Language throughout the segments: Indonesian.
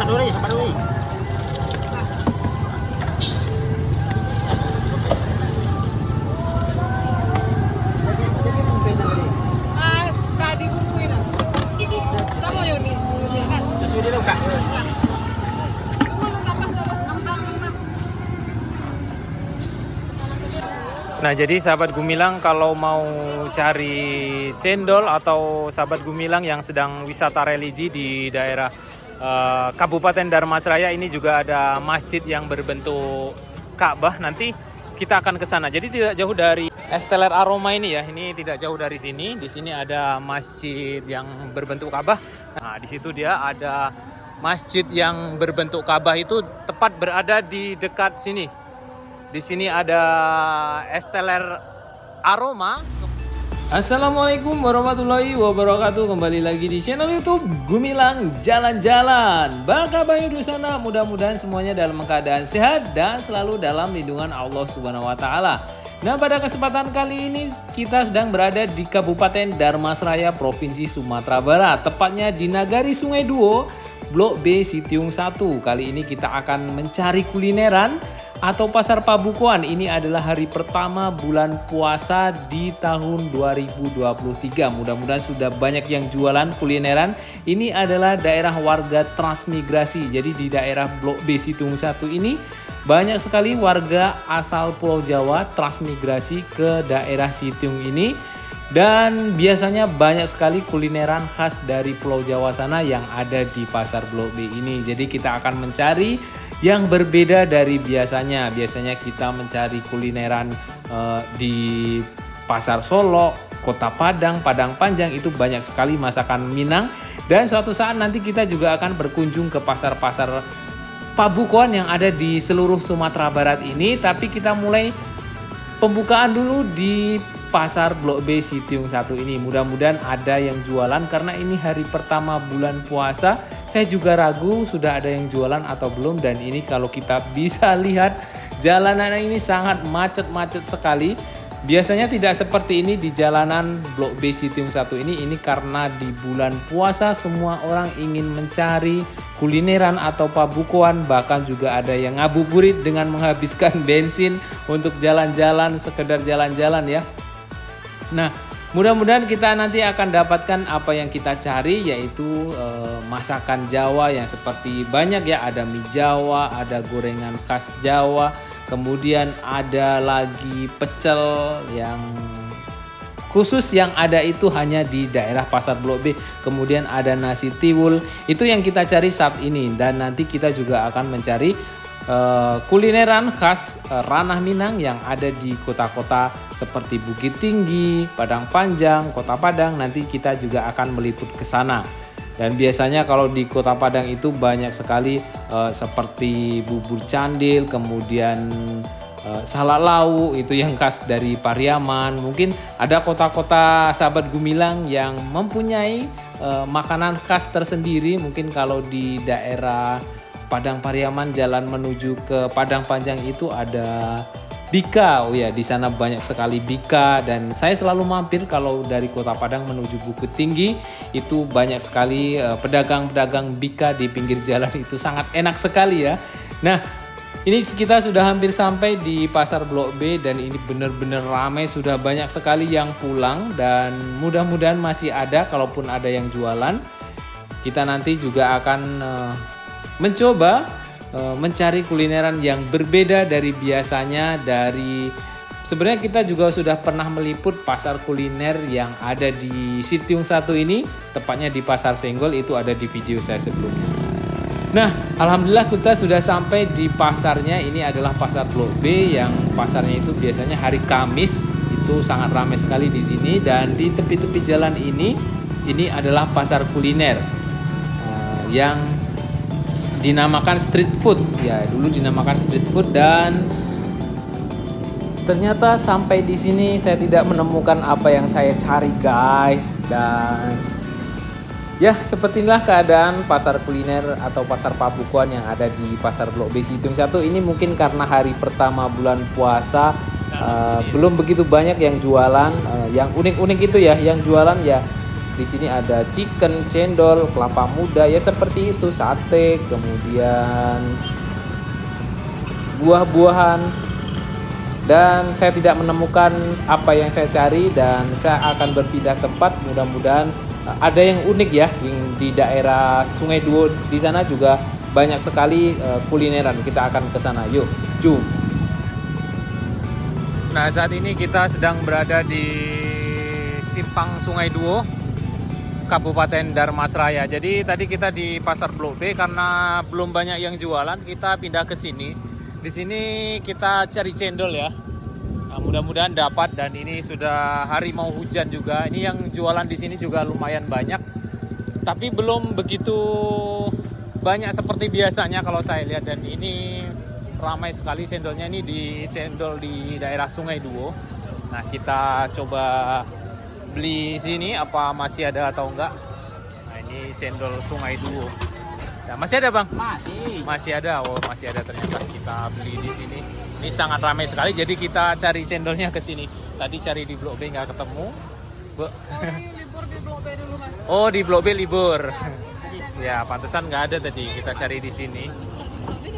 Sabar dulu. Mas, tadi bungkuin ah. Sama Yuni. Susu dia buka. Tunggu lu tambah. Nah, jadi sahabat Gumilang kalau mau cari cendol atau sahabat Gumilang yang sedang wisata religi di daerah Kabupaten Dharmasraya, ini juga ada masjid yang berbentuk Ka'bah. Nanti kita akan ke sana. Jadi tidak jauh dari Esteller Aroma ini ya. Ini tidak jauh dari sini. Di sini ada masjid yang berbentuk Ka'bah. Nah, di situ dia ada masjid yang berbentuk Ka'bah itu tepat berada di dekat sini. Di sini ada Esteller Aroma. Assalamualaikum warahmatullahi wabarakatuh. Kembali lagi di channel YouTube Gumilang Jalan-Jalan. Baka bayu di sana, mudah-mudahan semuanya dalam keadaan sehat dan selalu dalam lindungan Allah Subhanahu wa taala. Nah, pada kesempatan kali ini kita sedang berada di Kabupaten Dharmasraya, Provinsi Sumatera Barat, tepatnya di Nagari Sungai Duo, Blok B Sitiung 1. Kali ini kita akan mencari kulineran atau pasar Pabukuan. Ini adalah hari pertama bulan puasa di tahun 2023. Mudah-mudahan sudah banyak yang jualan kulineran. Ini adalah daerah warga transmigrasi. Jadi di daerah Blok B Situng 1 ini banyak sekali warga asal Pulau Jawa transmigrasi ke daerah Situng ini. Dan biasanya banyak sekali kulineran khas dari Pulau Jawa sana yang ada di pasar Blok B ini. Jadi kita akan mencari yang berbeda dari biasanya. Biasanya kita mencari kulineran di Pasar Solo, Kota Padang, Padang Panjang, itu banyak sekali masakan Minang. Dan suatu saat nanti kita juga akan berkunjung ke pasar-pasar Pabukuan yang ada di seluruh Sumatera Barat ini. Tapi kita mulai pembukaan dulu di Pasar Blok B Sitiung 1 ini. Mudah-mudahan ada yang jualan karena ini hari pertama bulan puasa. Saya juga ragu sudah ada yang jualan atau belum. Dan ini kalau kita bisa lihat jalanan ini sangat macet-macet sekali. Biasanya tidak seperti ini di jalanan Blok B Sitiung 1 ini. Ini karena di bulan puasa semua orang ingin mencari kulineran atau pabukuan. Bahkan juga ada yang ngabuburit dengan menghabiskan bensin untuk jalan-jalan, sekedar jalan-jalan ya. Nah, mudah-mudahan kita nanti akan dapatkan apa yang kita cari, yaitu masakan Jawa yang seperti banyak ya. Ada mie Jawa, ada gorengan khas Jawa, kemudian ada lagi pecel yang khusus yang ada itu hanya di daerah Pasar Blok B. Kemudian ada nasi tiwul, itu yang kita cari saat ini. Dan nanti kita juga akan mencari kulineran khas ranah Minang yang ada di kota-kota seperti Bukit Tinggi, Padang Panjang, Kota Padang. Nanti kita juga akan meliput ke sana. Dan biasanya kalau di Kota Padang itu banyak sekali seperti bubur candil, kemudian salak lauk itu yang khas dari Pariaman. Mungkin ada kota-kota sahabat Gumilang yang mempunyai makanan khas tersendiri. Mungkin kalau di daerah Padang Pariaman jalan menuju ke Padang Panjang itu ada Bika. Oh ya, di sana banyak sekali Bika, dan saya selalu mampir kalau dari Kota Padang menuju Bukit Tinggi. Itu banyak sekali pedagang-pedagang Bika di pinggir jalan, itu sangat enak sekali ya. Nah, ini kita sudah hampir sampai di Pasar Blok B dan ini benar-benar ramai, sudah banyak sekali yang pulang dan mudah-mudahan masih ada kalaupun ada yang jualan. Kita nanti juga akan mencoba mencari kulineran yang berbeda dari biasanya. Sebenarnya kita juga sudah pernah meliput pasar kuliner yang ada di Sitiung 1 ini, tepatnya di Pasar Senggol, itu ada di video saya sebelumnya. Nah, alhamdulillah kita sudah sampai di pasarnya. Ini adalah Pasar Blok B yang pasarnya itu biasanya hari Kamis, itu sangat ramai sekali di sini. Dan di tepi-tepi jalan ini adalah pasar kuliner yang dinamakan street food ya, dulu dinamakan street food. Dan ternyata sampai di sini saya tidak menemukan apa yang saya cari guys. Dan ya, seperti inilah keadaan pasar kuliner atau pasar Pabukuan yang ada di Pasar Blok B Sitiung 1 ini. Mungkin karena hari pertama bulan puasa belum begitu banyak yang jualan, yang unik-unik itu ya, yang jualan ya Di sini ada chicken, cendol, kelapa muda, ya seperti itu, sate, kemudian buah-buahan. Dan saya tidak menemukan apa yang saya cari dan saya akan berpindah tempat. Mudah-mudahan ada yang unik ya di daerah Sungai Duo. Di sana juga banyak sekali kulineran. Kita akan ke sana. Yuk, jom. Nah, saat ini kita sedang berada di Simpang Sungai Duo, Kabupaten Dharmasraya. Jadi tadi kita di Pasar Blok B karena belum banyak yang jualan, kita pindah ke sini. Di sini kita cari cendol ya. Nah, mudah-mudahan dapat, dan ini sudah hari mau hujan juga. Ini yang jualan di sini juga lumayan banyak. Tapi belum begitu banyak seperti biasanya kalau saya lihat, dan ini ramai sekali cendolnya ini di cendol di daerah Sungai Duo. Nah, kita coba beli sini apa masih ada atau enggak. Nah, ini cendol Sungai Duo. Nah, masih ada bang? Masih ada. Oh, masih ada ternyata. Kita beli di sini. Ini sangat ramai sekali. Jadi kita cari cendolnya ke sini. Tadi cari di Blok B nggak ketemu. Oh, ini libur di Blok B dulu mas. Oh, di Blok B libur. Ya, pantesan nggak ada tadi. Kita cari di sini.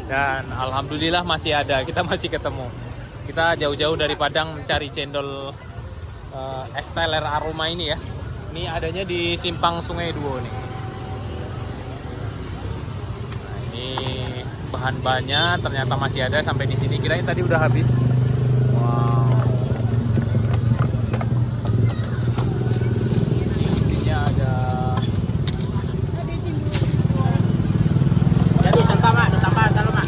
Dan alhamdulillah masih ada. Kita masih ketemu. Kita jauh-jauh dari Padang mencari cendol es teler aroma ini ya. Ini adanya di Simpang Sungai Duo nih. Nah, ini bahan-bahannya ternyata masih ada sampai di sini. Kirain tadi udah habis. Wow. Ini isinya ada. Jadi sama tambah kalau mak.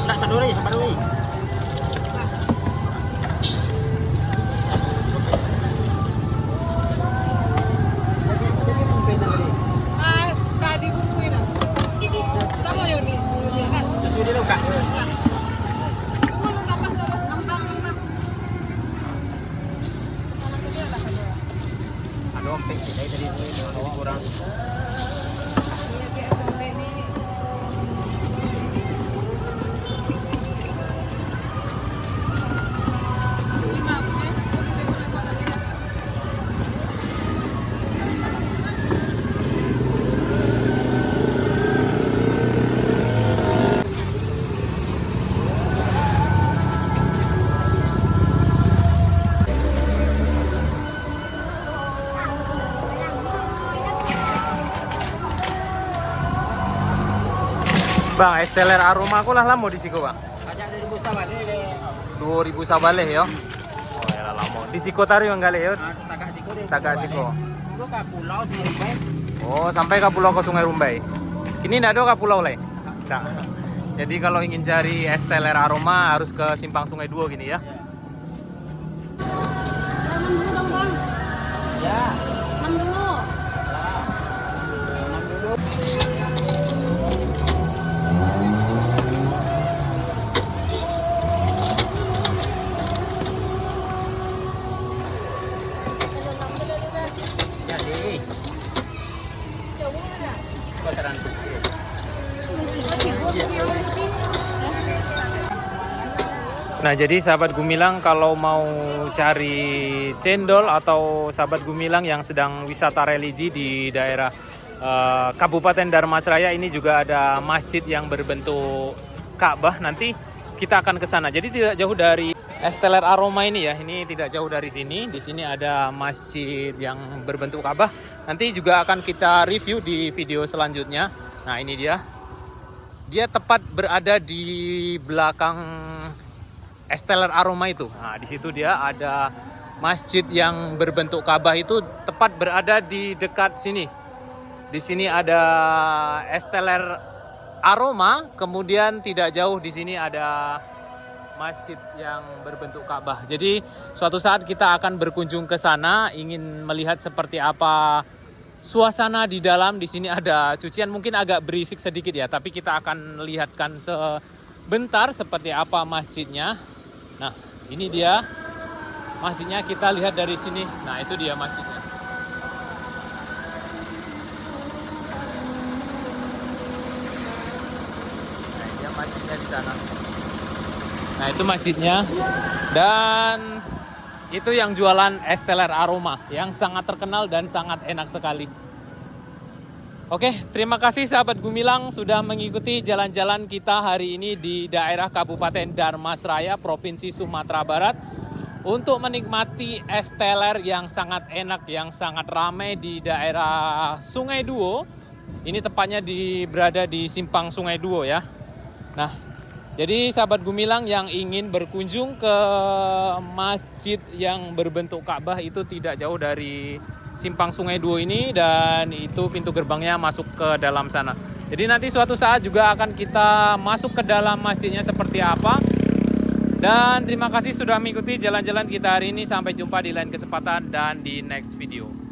Tak saduri, saduri. Mas, tadi bungkuin ah. Sama Yuni. Susu dia kak. Tunggu lu tambah dulu. Nambah. Sana dulu ada kan ya. Ada ompeng dari ini kurang. Bang, es teler aroma aku lah lamo di siko bang. Banyak dari busa balik deh. 2000 sabaleh yo. Oh ya lamo. Di siko tari yang gale yo. Tagak siko deh. Tagak siko. Itu ke pulau Sungai Rumbai. Oh, sampai ke pulau ke Sungai Rumbai. Ini ndak ada ke pulau lain? Ndak. Jadi kalau ingin cari es teler aroma harus ke Simpang Sungai Duo gini ya. Jangan dulu dong bang. Ya. 6 dulu. Jadi. Kotoran kecil. Nah, jadi sahabat Gumilang kalau mau cari cendol atau sahabat Gumilang yang sedang wisata religi di daerah Kabupaten Dharmasraya, ini juga ada masjid yang berbentuk Ka'bah. Nanti kita akan ke sana. Jadi tidak jauh dari es teler aroma ini ya. Ini tidak jauh dari sini. Di sini ada masjid yang berbentuk Ka'bah. Nanti juga akan kita review di video selanjutnya. Nah, ini dia. Dia tepat berada di belakang es teler aroma itu. Nah, di situ dia ada masjid yang berbentuk Ka'bah itu tepat berada di dekat sini. Di sini ada es teler aroma, kemudian tidak jauh di sini ada masjid yang berbentuk Ka'bah. Jadi suatu saat kita akan berkunjung ke sana, ingin melihat seperti apa suasana di dalam. Di sini ada cucian, mungkin agak berisik sedikit ya, tapi kita akan lihatkan sebentar seperti apa masjidnya. Nah, ini dia masjidnya, kita lihat dari sini. Nah, itu dia masjidnya. Nah, ini masjidnya di sana. Nah, itu masjidnya. Dan itu yang jualan es teler aroma yang sangat terkenal dan sangat enak sekali. Oke, terima kasih sahabat Gumilang sudah mengikuti jalan-jalan kita hari ini di daerah Kabupaten Dharmasraya, Provinsi Sumatera Barat, untuk menikmati es teler yang sangat enak, yang sangat ramai di daerah Sungai Duo. Ini tepatnya berada di Simpang Sungai Duo ya. Nah, jadi sahabat Gumilang yang ingin berkunjung ke masjid yang berbentuk Ka'bah itu tidak jauh dari Simpang Sungai Duo ini, dan itu pintu gerbangnya masuk ke dalam sana. Jadi nanti suatu saat juga akan kita masuk ke dalam masjidnya seperti apa. Dan terima kasih sudah mengikuti jalan-jalan kita hari ini. Sampai jumpa di lain kesempatan dan di next video.